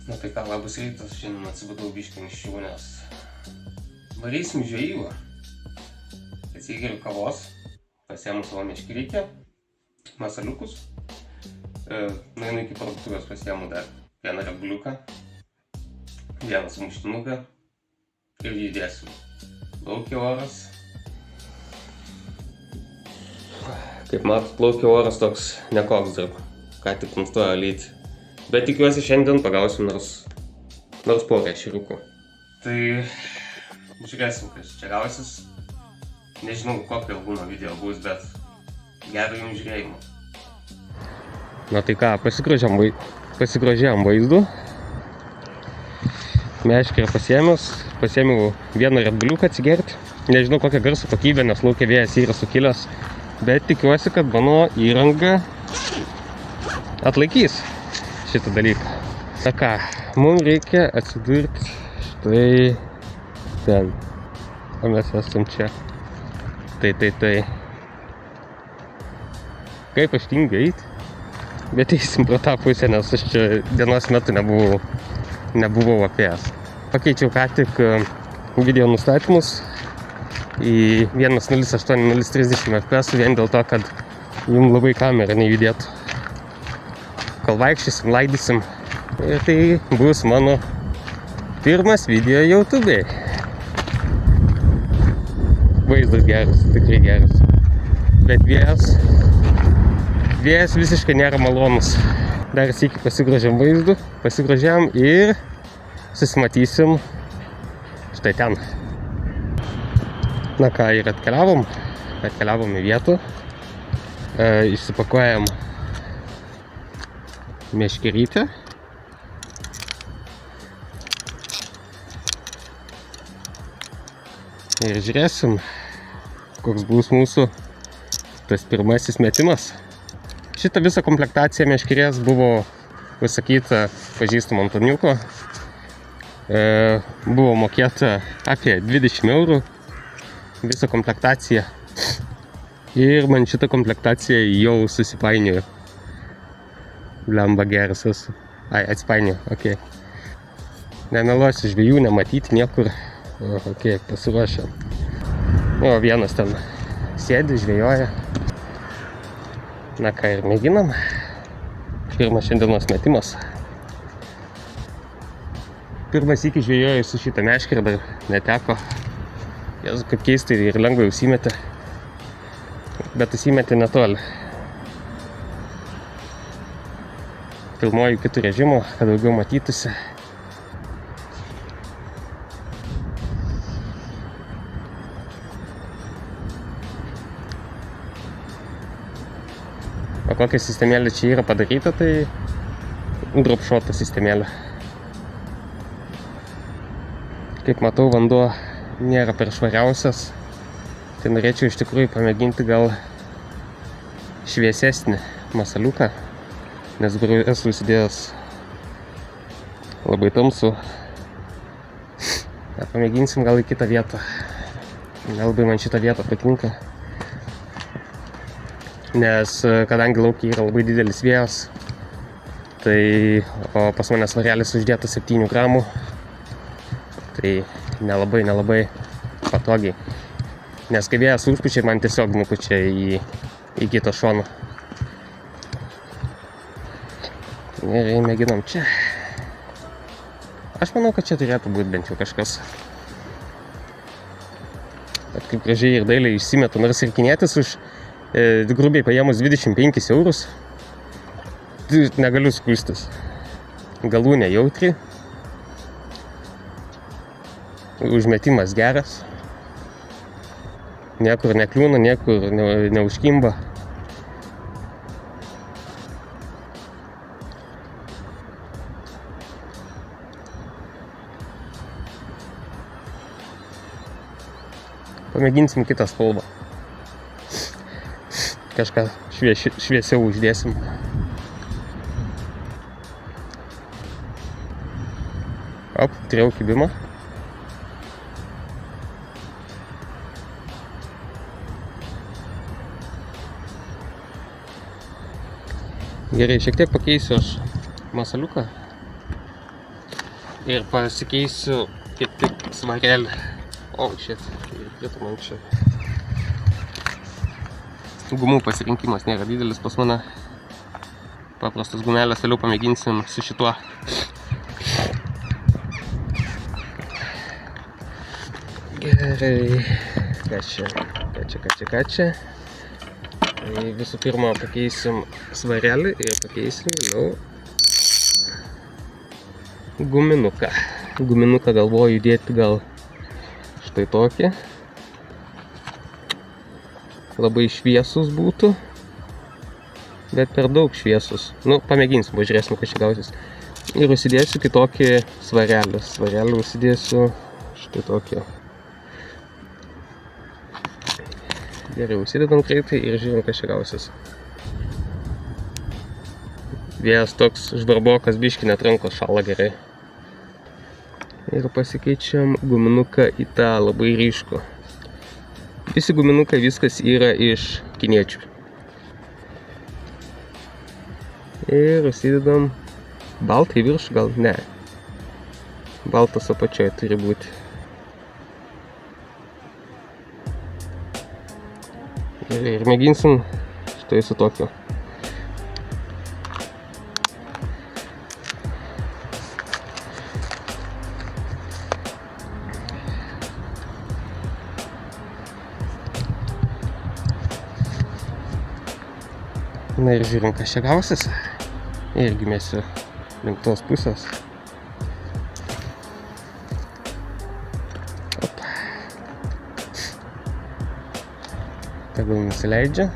Nu tai ką, labas rytas, šiandien atsibudau biškį anksčiau, nes varysim žvejybą. Atsigeriu kavos, pasiėmu savo meškerykę, masaliukus, nueinu iki parduotuvės, pasiėmu dar vieną reguliuką, vieną sumuštinuką ir judėsim. Plaukia oras. Kaip matot, plaukia oras toks nekoks dar, ką tik nustojo lyti. Bet tikiuosi šiandien pagausim nors porą ešeriukų. Tai žiūrėsim, kas čia gausis. Nežinau, kokio ilgumo video bus, bet gero jums žiūrėjimo. Na tai ką, pasigrožėjom vaizdu. Meškerę pasiėmiau vieną redbuliuką atsigerti. Nežinau kokią garso kokybę, nes lauke vėjas yra sukilęs. Bet tikiuosi, kad mano įranga atlaikys šitą dalyką. Na ką, mums reikia atsidurti štai ten. O mes esam čia. Tai. Kaip aš tingiu eiti? Bet eisim pro tą pusę, nes aš čia dienos metu nebuvau apėjęs. Pakeičiau ką tik video nustatymus į 1.08.030 fps vien dėl to, kad jums labai kamera nejudėtų. Kol vaikščiosim, laidysim. Ir tai bus mano pirmas video YouTube'ai. Vaizdas geras, tikrai geras. Bet vėjas visiškai nėra malonus. Dar sykį pasigrožėjom ir susimatysim štai ten. Na ką, ir atkeliavom į vietą. Išsipakuojam meškerytę. Ir žiūrėsim, koks bus mūsų tas pirmasis metimas. Šitą visą komplektaciją meškerės buvo užsakyta pažįstamam Antoniuko. Buvo mokėta apie 20 eurų visą komplektaciją. Ir man šitą komplektaciją jau susipainiojo. Blemba geras esu. Atsipainiojo, okei. Nemeluosiu, žvejų nematyti niekur. Okei, pasiruošę. O, vienas ten sėdi, žvejoja. Na ką, ir mėginam. Pirmas šiandienos metimas. Pirmas iki žvejoju su šitą meškerę dar neteko. Jėzu, kaip keistai ir lengvai užsimetė. Bet užsimetė netoli. Filmuoju kitų režimų, kad daugiau matytųsi. O kokia sistemėlė čia yra padaryta, tai dropshot'o sistemėlė. Kaip matau, vanduo nėra per švariausias. Tai norėčiau iš tikrųjų pamėginti gal šviesesnį masaliuką. Nes dabar esu įsidėjęs labai tamsų. Pamėginsim gal į kitą vietą. Nelabai man šitą vietą patinka. Nes kadangi laukia yra labai didelis vėjas, o pas mane svarelis uždėtas 7 gramų, tai nelabai patogiai. Nes kai vėjas užpučia, man tiesiog nupučia į kitą šoną. Ir mėginam čia. Aš manau, kad čia turėtų būti bent jau kažkas. Bet kaip gražiai ir dailiai išsimetu, nors ir kinėtis už grubiai paėmus 25 eurus. Negaliu skųstis. Galūnė jautri. Užmetimas geras. Niekur nekliūna, niekur neužkimba. Pamėginsim kitą spalvą. Kažką šviesiau uždėsim. Turėjau kibimą. Gerai, šiek tiek pakeisiu aš masaliuką. ir pasikeisiu kaip tik svarelį. O, shit, reikėtų man čia. Gumų pasirinkimas nėra didelis pas mane. Paprastas gumelės, vėliau pamėginsim su šituo. Gerai. Ką čia? Tai visų pirma pakeisim svarelį ir pakeisim vėliau guminuką. Guminuką galvoju įdėti gal štai tokį. Labai šviesus būtų, bet per daug šviesus. Nu, pamėginsim, pažiūrėsim, kas čia gausis. Ir užsidėsiu kitokį svarelį. Svarelį užsidėsiu štai tokį. Gerai, užsidedam greitai ir žiūrim, kas čia gausis. Vėjas toks žvarbokas, biškį net rankos šala gerai. Ir pasikeičiam guminuką į tą labai ryškų. Visi guminukai viskas yra iš kiniečių. Ir užsidedam baltą į viršų, gal ne. Baltas apačioje turi būti. Ir mėginsim štai su tokiu. Na ir žiūrim, kas čia gausis. Irgi mėsiu link tos pusės. Op. Tegul nusileidžia.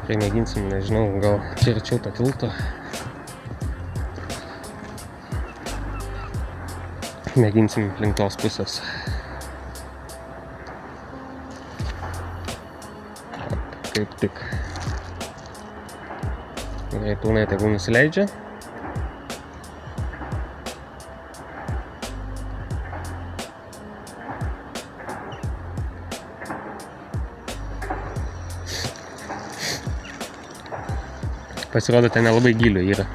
Tai mėginsim, nežinau, gal čia arčiau to tilto. Mėginsim link tos pusės. Kaip tik. Gerai, pilnai tegul nusileidžia. Pasirodo, ten nelabai gilių yra.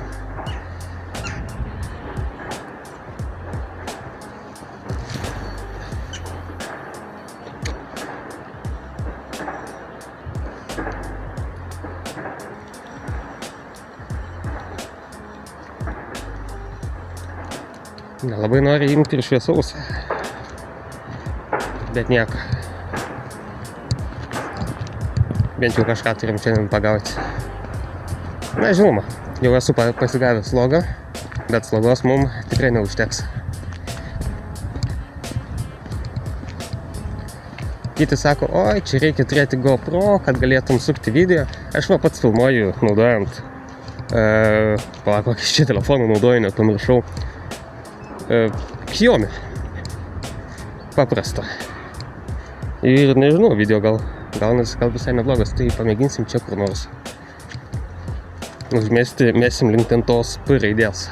Nelabai nori imti ir šviesaus. Bet nieko. Bent jau kažką turim šiandien pagauti. Na, žinoma, jau esu pasigavęs slogą, bet slogos mums tikrai neužteks. Kiti sako, oi, čia reikia turėti GoPro, kad galėtum sukti video. Aš va pats filmuoju, naudojant, kokį šį telefoną naudoju, net pamiršau. Xiaomi. Paprasta. Ir nežinau, video gal visai neblogas, tai pamėginsim čia kur nors. Mėsim link ten tos P raidės,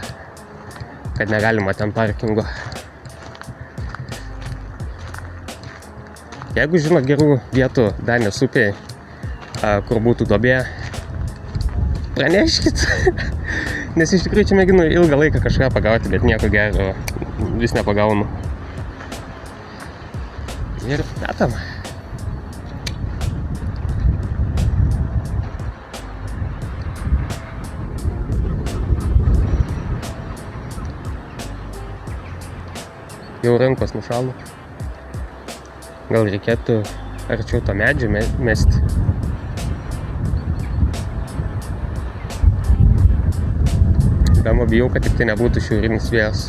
kad negalima ten parkingo. Jeigu žinot gerų vietų Danės upėje, kur būtų duobė, praneškit. Nes iš tikrųjų čia mėginu ilgą laiką kažką pagauti, bet nieko gero vis nepagaunu. Ir metam. Jau rankos nušalo. Gal reikėtų arčiau to medžio mesti. Gama bijau, kad tik tai nebūtų šiaurinis vėjas.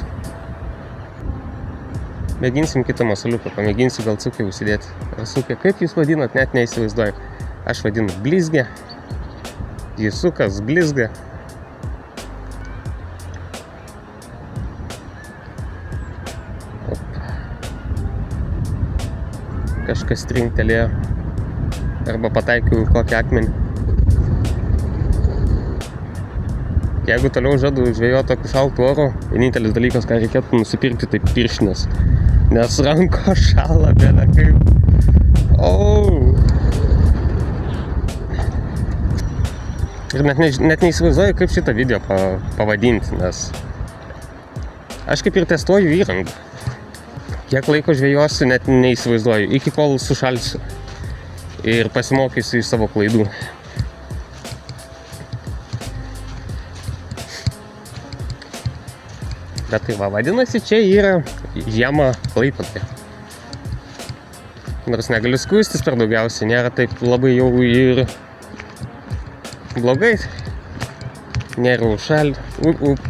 Mėginsim kitą masaliuką, pamėginsiu gal cukę užsidėti. Ar cukę, kaip jūs vadinat, net neįsivaizduoju. Aš vadinu blizgę, jis sukas blizgą. Kažkas trinktelėjo arba pataikiau kokį akmenį. Jeigu toliau žadu žvejoti tokiu šaltu oru, vienintelis dalykas, ką reikėtų nusipirkti, tai pirštinės. Nes rankos šąla bėda kaip. Ir net neįsivaizduoju, kaip šitą video pavadinti, nes aš kaip ir testuoju įrangą. Kiek laiko žvejosiu, net neįsivaizduoju, iki kol sušalsiu ir pasimokysiu iš savo klaidų. Bet tai va, vadinasi, čia yra žiema Klaipėdoje. Nors negaliu skųstis per daugiausiai, nėra taip labai jau ir blogai. Nėra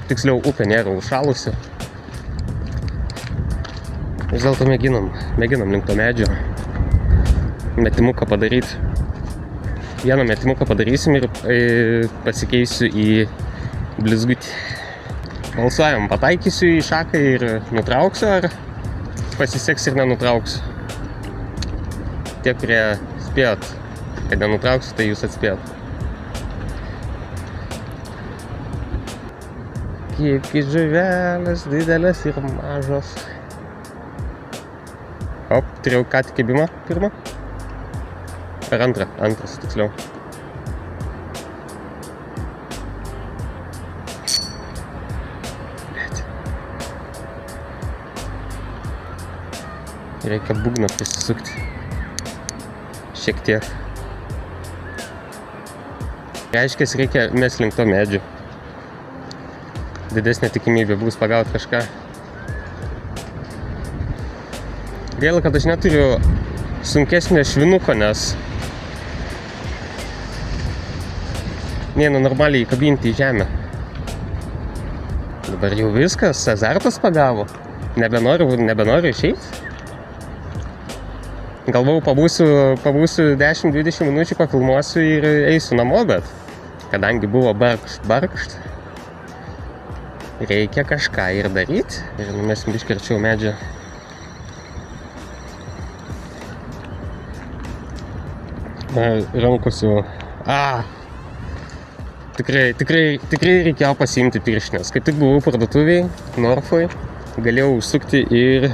tiksliau upė nėra užšalusi. Vis dėlto mėginam link to medžio metimuką padaryti. Vieną metimuką padarysim ir pasikeisiu į blizgutį. Balsuojam, pataikysiu į šaką ir nutrauksiu, ar pasiseks ir nenutrauksiu. Tie, kurie spėjot, kad nenutrauksiu, tai jūs atspėjot. Kiek žuvelės, didelės ir mažos. Turėjau ką tik kibimą pirmą. Ar antras tiksliau. Reikia būgną prisisukti. Šiek tiek. Reiškias, reikia mes link to medžio. Didesnė tikimybė bus pagauti kažką. Gaila, kad aš neturiu sunkesnio švinuko, nes neinu normaliai įkabinti į žemę. Dabar jau viskas, azartas pagavo. Nebenoriu išeiti. Galvau, pabūsiu 10-20 minučių, pafilmuosiu ir eisiu namo, bet kadangi buvo barkšt, reikia kažką ir daryti. Ir numesim biškį arčiau medžio. Rankos jau. Tikrai reikėjo pasiimti pirštinės. Kaip tik buvau parduotuviai, Norfoj, galėjau užsukti ir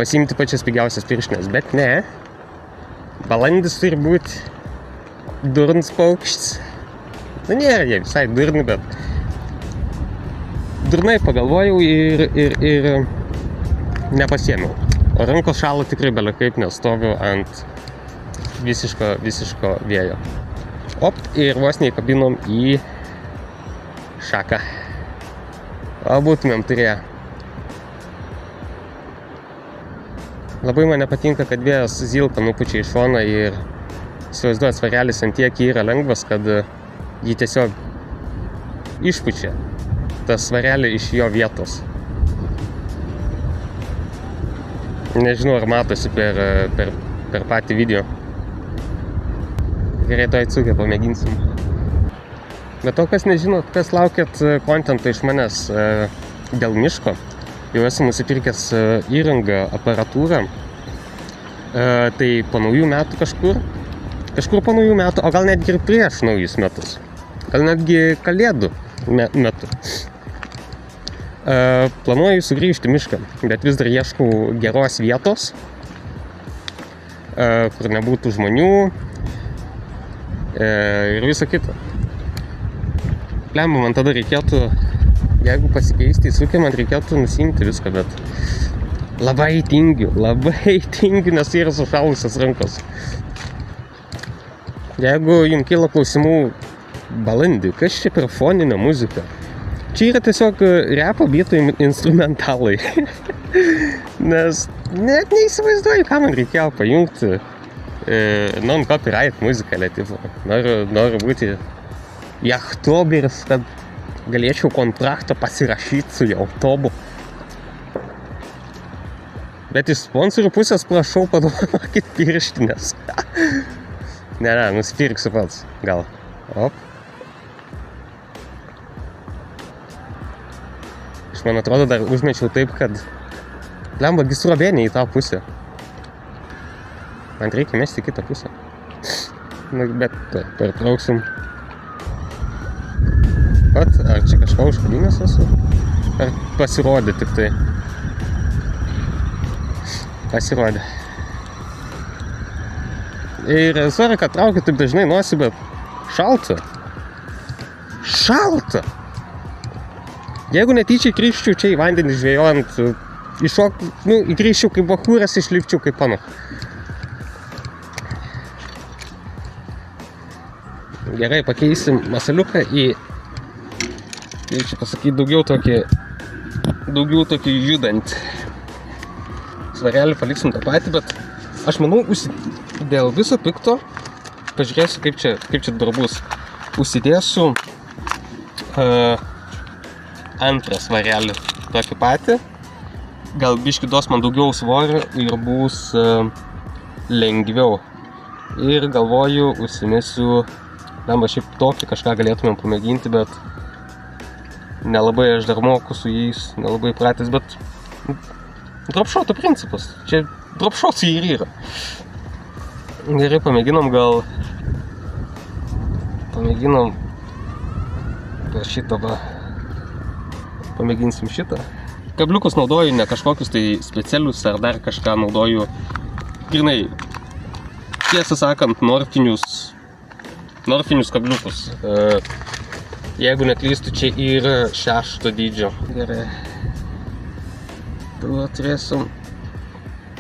pasiimti pačias pigiausias pirštinės, bet ne. Balandis turi būti durns paukštis. Nėra jie visai durni, bet durnai pagalvojau ir nepasiėmiau. O rankos šalo tikrai bele kaip, nes stoviu ant visiško vėjo. Ir vos neįkabinom į šaką. O būtumėm turėję. Labai man nepatinka, kad vėjas zilką nupučia iš šoną ir įsivaizduoja, svarelis ant tiek yra lengvas, kad jį tiesiog išpučia tas svarelį iš jo vietos. Nežinau, ar matosi per patį video. Gerai, to atsūkę pamėginsim. Bet to, kas nežinot, kas laukėt kontentą iš manęs dėl miško, jau esu nusipirkęs įrangą, aparatūrą. Tai po naujų metų kažkur po naujų metų, o gal netgi ir prieš naujus metus. Gal netgi kalėdų metu. Planuoju sugrįžti mišką, bet vis dar ieškau geros vietos, kur nebūtų žmonių ir viso kito. Man tada reikėtų, jeigu pasikeisti į sukę, man reikėtų nusiimti viską, bet labai tingiu, nes yra sušalusios rankos. Jeigu jums kyla klausimų, balandį, kas čia per foninė muzika? Čia yra tiesiog repo bitų instrumentalai. Nes net neįsivaizduoju, ką man reikėjo pajungti non-copyright muziką lietuvių. Noriu būti jachtoberis, kad galėčiau kontraktą pasirašyti su jachtobu. Bet iš sponsorių pusės prašau padovanokit pirštinės. Ne, nusipirksiu pats, gal. Man atrodo, dar užmečiau taip, kad gisrovė į tą pusę. Man reikia mesti kitą pusę. Bet pertrauksim. Pat, ar čia kažką užkabinęs esu? Ar pasirodė tik tai? Pasirodė. Ir sorry, kad traukiu taip dažnai nosį, bet šalta. Šalta! Jeigu netyčia įkriščiau čia į vandenį žvejojant, įkriščiau kaip bachūras, išlipčiau kaip pano. Gerai, pakeisim masaliuką į, kaip čia pasakyti, daugiau tokį judant. Svarelį paliksim tą patį, bet aš manau, dėl viso pikto, pažiūrėsiu, kaip čia dabar bus. Užsidėsiu antrą svarelį tokį patį. Gal biškį duos man daugiau svorio ir bus lengviau. Ir galvoju, užsimesiu, šiaip tokį kažką galėtumėm pamėginti, bet nelabai aš dar moku su jais, nelabai pratęs, bet dropshoto principas. Čia dropshots ir yra. Gerai, pamėginom per šitą va. Pamėginsim šitą. Kabliukus naudoju ne kažkokius tai specialius ar dar kažką naudoju. Grynai, tiesą sakant, norfinius kabliukus. Jeigu neklystu, čia yra 6 dydžio. Gerai. Tuo turėsim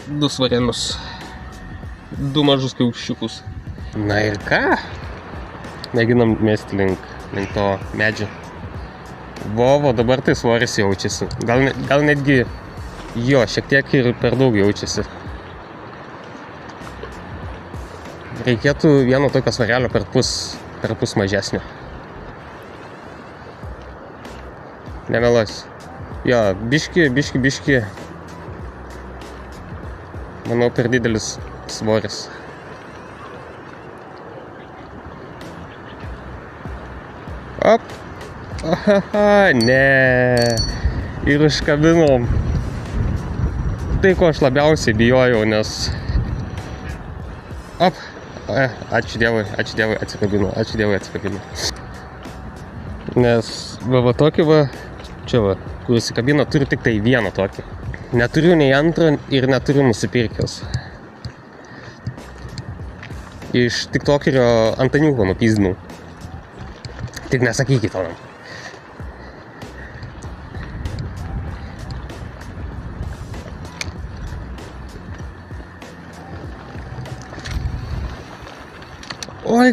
2 svarelius. 2 mažus kiaušiukus. Na ir ką? Mėginam mesti link to medžio. Vovo, dabar tai svoris jaučiasi. Gal netgi jo, šiek tiek ir per daug jaučiasi. Reikėtų vieno tokio svarelio per pus mažesnio. Nemeluosiu. Jo, biški. Manau, per didelis svoris. Op. Aha, ne. Ir užkabinom. Tai, ko aš labiausiai bijojau, nes... Op. Ačiū Dievui, atsikabino. Nes va tokį va, čia va, kur įsikabino, turiu tik tai vieną tokį. Neturiu nei antrą ir neturiu nusipirkęs. Iš tiktokerio Antaniuko nupizdinau. Tik nesakykit to. Oi,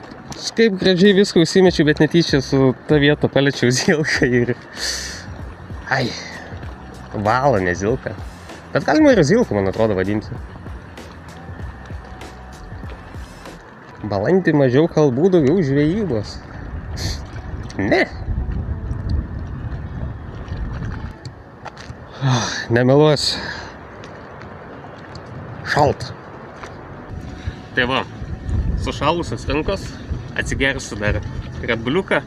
kaip gražiai viską užsimečiau, bet netyčia su ta vieta paliečiau zilką ir... Ai, valo, ne zilką. Bet galima ir zilką, man atrodo, vadinti. Balandį mažiau kalbų, daugiau žvejybos. Ne. Nemeluosiu. Šalta. Tai va, sušalusios rankos, atsigersiu dar Red Bulliuką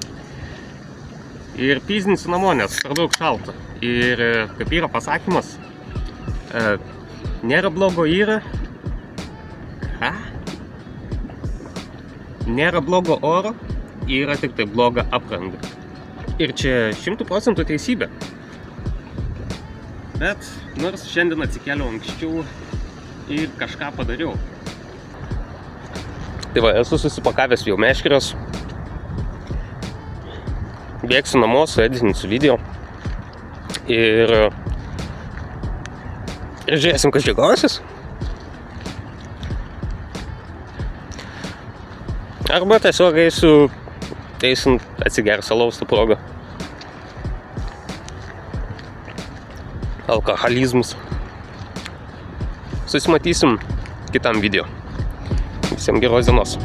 ir pyzdinsiu namo, nes per daug šalta. Ir kaip yra pasakymas, nėra blogo yra. Ką? Nėra blogo oro, yra tik tai bloga apranga. Ir čia 100% teisybė. Bet nors šiandien atsikėliau anksčiau ir kažką padariau. Tai va, esu susipakavęs jau meškeres. Bėgsiu namo, sueditinsiu video. Ir žiūrėsim, kas čia gausis. Arba tiesiog eisiu atsigersiu alaus tą progą. Alkoholizmas. Susimatysim kitam video. Visiems geros dienos.